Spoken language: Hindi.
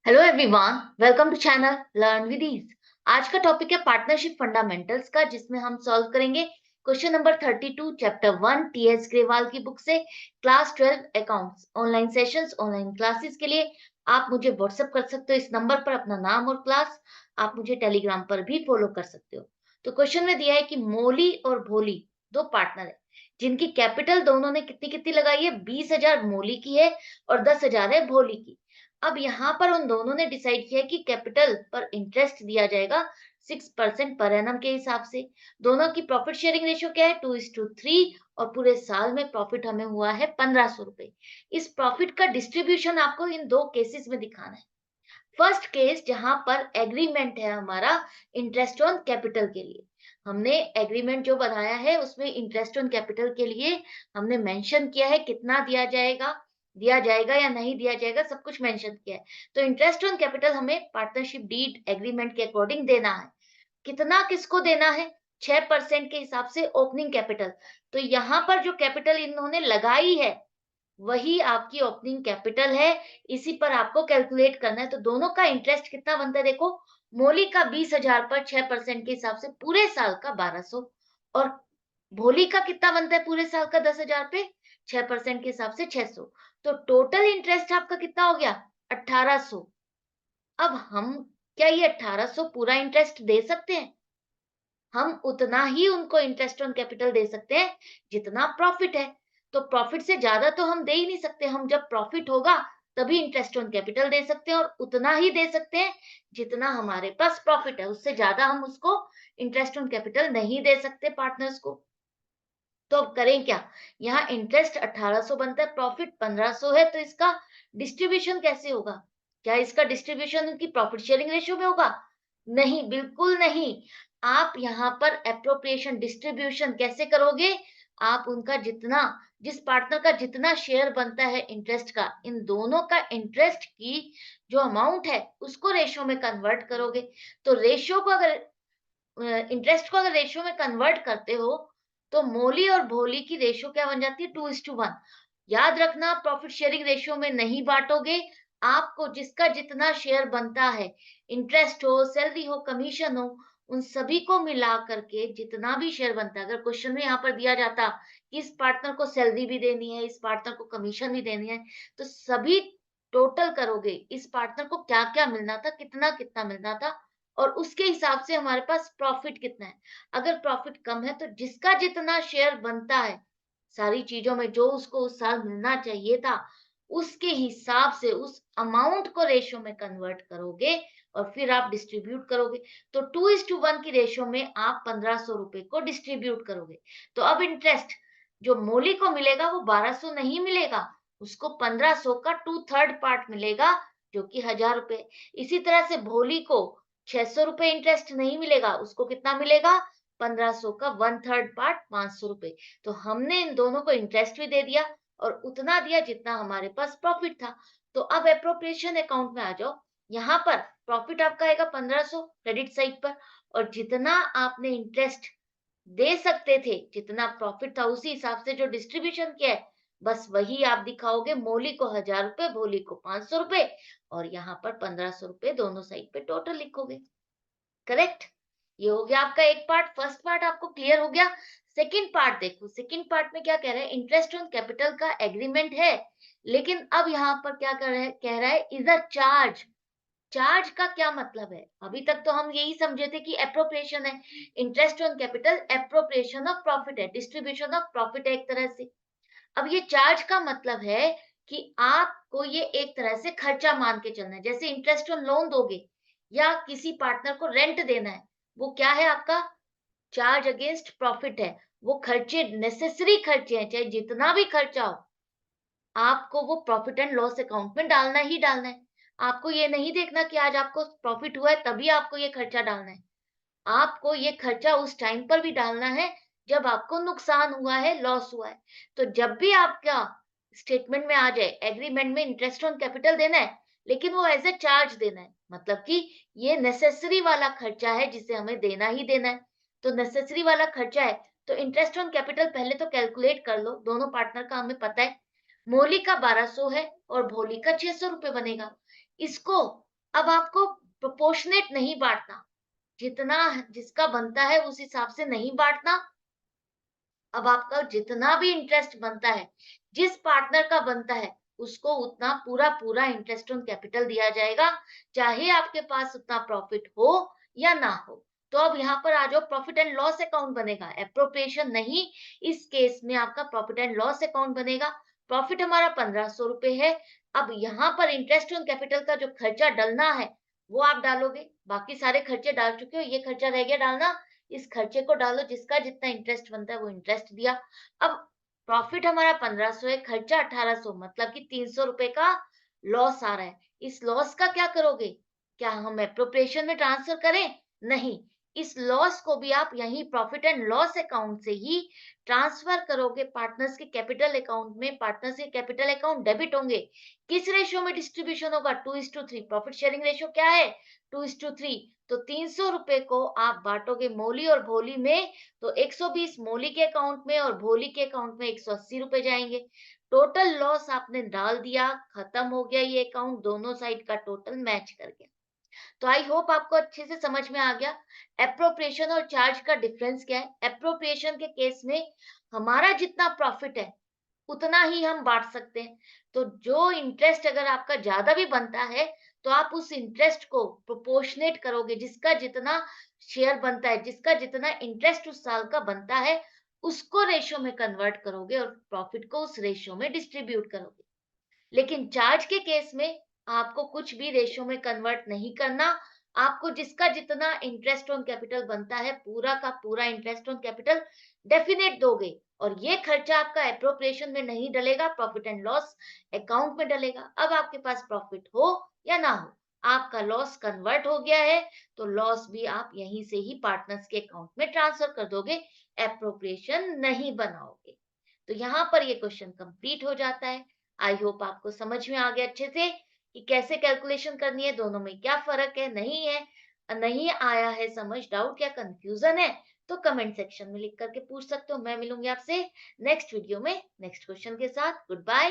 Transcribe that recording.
Hello everyone, welcome to channel learn with ease. आज का टॉपिक है पार्टनरशिप फंडामेंटल्स का, जिसमें हम सॉल्व करेंगे question number 32 chapter 1 TS Grewal की बुक से। Class 12 accounts online sessions, online classes के लिए आप मुझे व्हाट्सएप कर सकते हो इस नंबर पर अपना नाम और क्लास। आप मुझे टेलीग्राम पर भी फॉलो कर सकते हो। तो क्वेश्चन में दिया है कि मोली और भोली दो पार्टनर है जिनकी कैपिटल दोनों ने कितनी कितनी लगाई है। 20,000 मोली की है और 10,000 है भोली की। अब यहाँ पर उन दोनों ने डिसाइड किया कि कैपिटल पर इंटरेस्ट दिया जाएगा 6% पर एनम के हिसाब से। दोनों की प्रॉफिट शेयरिंग रेशियो क्या है, 2:3। और पूरे साल में प्रॉफिट हमें हुआ है 1,500 रुपए। इस प्रॉफिट का डिस्ट्रीब्यूशन आपको इन दो केसेस में दिखाना है। फर्स्ट केस जहां पर एग्रीमेंट है हमारा इंटरेस्ट ऑन कैपिटल के लिए। हमने एग्रीमेंट जो बनाया है उसमें इंटरेस्ट ऑन कैपिटल के लिए हमने मेंशन किया है कितना दिया जाएगा या नहीं दिया जाएगा, सब कुछ मेंशन किया है। तो इंटरेस्ट ऑन कैपिटल हमें पार्टनरशिप डीड एग्रीमेंट के अकॉर्डिंग देना है। कितना किसको देना है? 6% के हिसाब से ओपनिंग कैपिटल। तो यहाँ पर जो कैपिटल इन्होंने लगाई है वही आपकी ओपनिंग कैपिटल है। इसी पर आपको कैलकुलेट करना है। तो दोनों का इंटरेस्ट कितना बनता है देखो। मोली का 20,000 पर 6% के हिसाब से पूरे साल का 1,200। और भोली का कितना बनता है पूरे साल का 10,000 पे 6% के हिसाब से 600। तो टोटल इंटरेस्ट आपका कितना हो गया? 1,800। अब हम क्या ये 1,800 पूरा इंटरेस्ट दे सकते हैं? हम उतना ही उनको इंटरेस्ट ऑन कैपिटल दे सकते हैं जितना प्रॉफिट है। तो प्रॉफिट से ज्यादा तो हम दे ही नहीं सकते। हम जब प्रॉफिट होगा तभी इंटरेस्ट ऑन कैपिटल दे सकते हैं, और उतना ही दे सकते हैं जितना हमारे पास प्रॉफिट है। उससे ज्यादा हम उसको इंटरेस्ट ऑन कैपिटल नहीं दे सकते पार्टनर्स को। तो अब करें क्या? यहाँ इंटरेस्ट 1,800 बनता है, प्रॉफिट 1,500 है, तो इसका डिस्ट्रीब्यूशन कैसे होगा? क्या इसका डिस्ट्रीब्यूशन उनकी प्रॉफिट शेयरिंग रेशियो में होगा? नहीं, बिल्कुल नहीं। आप यहाँ पर एप्रोप्रिएशन डिस्ट्रीब्यूशन कैसे करोगे? आप उनका जितना, जिस पार्टनर का जितना शेयर बनता है इंटरेस्ट का, इन दोनों का इंटरेस्ट की जो अमाउंट है उसको रेशियो में कन्वर्ट करोगे। तो रेशियो को अगर इंटरेस्ट को अगर रेशियो में कन्वर्ट करते हो तो मोली और भोली की रेशियो क्या बन जाती है? 2:1। याद रखना, प्रॉफिट शेयरिंग रेशियो में नहीं बांटोगे। आपको जिसका जितना शेयर बनता है, इंटरेस्ट हो, सैलरी हो, कमीशन हो, उन सभी को मिला करके जितना भी शेयर बनता है। अगर क्वेश्चन में यहाँ पर दिया जाता कि इस पार्टनर को सैलरी भी देनी है, इस पार्टनर को कमीशन भी देनी है, तो सभी टोटल करोगे इस पार्टनर को क्या क्या मिलना था, कितना कितना मिलना था, और उसके हिसाब से हमारे पास प्रॉफिट कितना है। अगर प्रॉफिट कम है तो जिसका जितना शेयर बनता है सारी चीजों में, जो उसको उस साल मिलना चाहिए था, उसके हिसाब से उस अमाउंट को रेशियो में कन्वर्ट करोगे और फिर आप डिस्ट्रीब्यूट करोगे। तो 2:1 की रेशियो में आप 1,500 रुपए को डिस्ट्रीब्यूट करोगे। तो अब इंटरेस्ट जो मोली को मिलेगा वो 1,200 नहीं मिलेगा, उसको 1,500 का 2/3 पार्ट मिलेगा, जो कि 1,000 रुपए। इसी तरह से भोली को 600 रुपए इंटरेस्ट नहीं मिलेगा, उसको कितना मिलेगा? 1,500 का 1/3 पार्ट 500 रुपए। तो हमने इन दोनों को इंटरेस्ट भी दे दिया और उतना दिया जितना हमारे पास प्रॉफिट था। तो अब एप्रोप्रिएशन अकाउंट में आ जाओ। यहाँ पर प्रॉफिट आपका आएगा 1,500 क्रेडिट साइड पर, और जितना आपने इंटरेस्ट दे सकते थे, जितना प्रॉफिट था, उसी हिसाब से जो डिस्ट्रीब्यूशन किया है बस वही आप दिखाओगे। मोली को 1,000 रुपए, भोली को 500 रुपए, और यहाँ पर 1,500 रुपए दोनों साइड पे टोटल लिखोगे। करेक्ट? ये हो गया आपका एक पार्ट। फर्स्ट पार्ट आपको क्लियर हो गया। सेकंड पार्ट देखो, सेकंड पार्ट में क्या कह रहा है? इंटरेस्ट ऑन कैपिटल का एग्रीमेंट है, लेकिन अब यहाँ पर क्या कर रहा है? कह रहा है इज अ चार्ज। चार्ज का क्या मतलब है? अभी तक तो हम यही समझे थे कि एप्रोप्रिएशन है। Interest on capital appropriation of profit है, डिस्ट्रीब्यूशन ऑफ प्रॉफिट है एक तरह से। अब ये चार्ज का मतलब है कि आपको ये एक तरह से खर्चा मान के चलना है। जैसे इंटरेस्ट ऑन लोन दोगे या किसी पार्टनर को रेंट देना है, वो क्या है आपका? चार्ज अगेंस्ट प्रॉफिट है। वो खर्चे नेसेसरी खर्चे हैं, चाहे जितना भी खर्चा हो, आपको वो प्रॉफिट एंड लॉस अकाउंट में डालना ही डालना है। आपको ये नहीं देखना कि आज आपको प्रॉफिट हुआ है तभी आपको ये खर्चा डालना है। आपको ये खर्चा उस टाइम पर भी डालना है जब आपको नुकसान हुआ है, लॉस हुआ है। तो जब भी आपका स्टेटमेंट में आ जाए एग्रीमेंट में इंटरेस्ट ऑन कैपिटल देना है, लेकिन वो एज ए चार्ज देना है, मतलब कि ये नेसेसरी वाला खर्चा है जिसे हमें देना ही देना है। तो नेसेसरी वाला खर्चा है, तो इंटरेस्ट ऑन कैपिटल पहले तो कैलकुलेट कर लो। दोनों पार्टनर का हमें पता है। मोली का 1,200 है और भोली का 600 रुपए बनेगा। इसको अब आपको प्रोपोर्शनेट नहीं बांटना, जितना जिसका बनता है उस हिसाब से नहीं बांटना। अब आपका जितना भी इंटरेस्ट बनता है, जिस पार्टनर का बनता है, उसको उतना पूरा इंटरेस्ट ऑन कैपिटल दिया जाएगा, चाहे आपके पास उतना प्रॉफिट हो या ना हो। तो अब यहाँ पर आ जाओ, प्रॉफिट एंड लॉस अकाउंट बनेगा, एप्रोप्रिएशन नहीं। इस केस में आपका प्रॉफिट एंड लॉस अकाउंट बनेगा। प्रॉफिट हमारा 1500 रुपए है। अब यहाँ पर इंटरेस्ट ऑन कैपिटल का जो खर्चा डलना है, वो आप डालोगे। बाकी सारे खर्चे डाल चुके हो, ये खर्चा रह गया डालना। इस खर्चे को डालो, जिसका जितना इंटरेस्ट बनता है वो इंटरेस्ट दिया। अब प्रॉफिट हमारा 1500 है, खर्चा 1800, मतलब कि 300 रुपए का लॉस आ रहा है। इस लॉस का क्या करोगे? क्या हम एप्रोप्रिएशन में ट्रांसफर करें? नहीं, इस लॉस को भी आप यही प्रॉफिट एंड लॉस अकाउंट से ही ट्रांसफर करोगे पार्टनर्स के कैपिटल अकाउंट में। पार्टनर्स के कैपिटल अकाउंट डेबिट होंगे। किस रेशियो में डिस्ट्रीब्यूशन होगा? 2:3। प्रॉफिट शेयरिंग रेशियो क्या है? 2:3। तो 300 रुपए को आप बांटोगे मौली और भोली में, तो 120 मौली के अकाउंट में और भोली के अकाउंट में 180 रुपए जाएंगे। टोटल लॉस आपने डाल दिया, खत्म हो गया ये अकाउंट, दोनों साइड का टोटल मैच कर गया। तो आई होप आपको अच्छे से समझ में आ गया एप्रोप्रिएशन और चार्ज का डिफरेंस क्या है। एप्रोप्रिएशन के केस में हमारा जितना प्रॉफिट है उतना ही हम बांट सकते हैं। तो जो इंटरेस्ट अगर आपका ज्यादा भी बनता है, तो आप उस इंटरेस्ट को प्रोपोर्शनेट करोगे, जिसका जितना शेयर बनता है, जिसका जितना इंटरेस्ट उस साल का बनता है, उसको रेशो में कन्वर्ट करोगे और प्रॉफिट को उस रेशो में डिस्ट्रीब्यूट करोगे। लेकिन चार्ज के केस में आपको कुछ भी रेशो में कन्वर्ट नहीं करना। आपको जिसका जितना इंटरेस्ट ऑन कैपिटल बनता है, पूरा का पूरा इंटरेस्ट ऑन कैपिटल डेफिनेट दोगे, और ये खर्चा आपका एप्रोप्रिएशन में नहीं डलेगा, प्रॉफिट एंड लॉस अकाउंट में डलेगा। अब आपके पास प्रॉफिट हो या ना हो, आपका लॉस कन्वर्ट हो गया है, तो लॉस भी आप यहीं से ही पार्टनर्स के अकाउंट में ट्रांसफर कर दोगे, एप्रोप्रिएशन नहीं बनाओगे। तो यहाँ पर ये क्वेश्चन कंप्लीट हो जाता है। आई होप आपको समझ में आ गया अच्छे से कि कैसे कैलकुलेशन करनी है, दोनों में क्या फर्क है, नहीं है, नहीं आया है समझ, डाउट या कंफ्यूजन है, तो कमेंट सेक्शन में लिख करके पूछ सकते हो। मैं मिलूंगी आपसे नेक्स्ट वीडियो में नेक्स्ट क्वेश्चन के साथ। Good bye.